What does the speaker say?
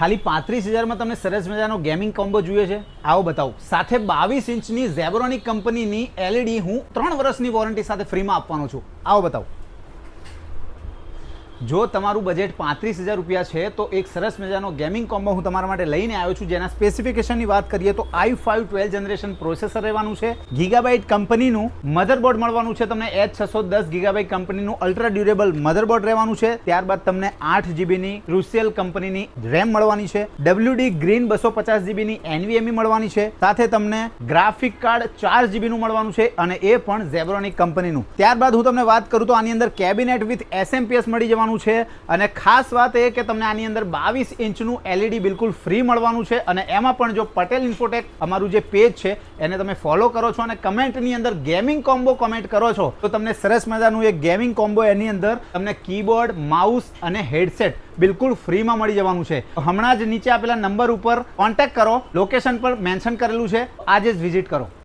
ખાલી 35,000 માં તમને સરસ મજાનો ગેમિંગ કોમ્બો જોઈએ છે? આવો બતાવું. સાથે 22 ઇંચની ઝેબ્રોનિક કંપનીની LED હું 3 વર્ષની વોરંટી સાથે ફ્રીમાં આપવાનો છું. આવો બતાવું. જો તમારું બજેટ 35,000 રૂપિયા છે તો એક સરસ મજાનો ગેમિંગ કોમ્બો હું તમારા માટે લઈને આવ્યો છું, જેના સ્પેસિફિકેશનની વાત કરીએ તો i5 12 જનરેશન પ્રોસેસર રહેવાનું છે, ગીગાબાઇટ કંપનીનું મધરબોર્ડ મળવાનું છે તમને, H610 ગીગાબાઇટ કંપનીનું અલ્ટ્રા ડ્યુરેબલ મધરબોર્ડ રહેવાનું છે. ત્યારબાદ તમને 8 જીબીની ક્રુશિયલ કંપનીની રેમ મળવાની છે, WD ગ્રીન 250 જીબીની NVMe મળવાની છે, સાથે તમને ગ્રાફિક કાર્ડ 4 જીબીનું મળવાનું છે અને એ પણ ઝેબ્રોનિક કંપનીનું. ત્યારબાદ હું તમને વાત કરું તો આની અંદર કેબિનેટ વિથ SMP મળી જવાનું છે અને ખાસ વાત એ કે તમને આની અંદર 22 ઇંચનું LED બિલકુલ ફ્રી મળવાનું છે. અને એમાં પણ જો પટેલ ઇન્ફોટેક અમારું જે પેજ છે એને તમે ફોલો કરો છો અને કમેન્ટની અંદર ગેમિંગ કોમ્બો કમેન્ટ કરો છો તો તમને સરસ મજાનું એક ગેમિંગ કોમ્બો એની અંદર તમને કીબોર્ડ, માઉસ અને હેડસેટ બિલકુલ ફ્રીમાં મળી જવાનું છે. હમણાં જ નીચે આપેલા નંબર ઉપર કોન્ટેક્ટ કરો, લોકેશન પર મેન્શન કરેલું છે, આજે જ વિઝિટ કરો.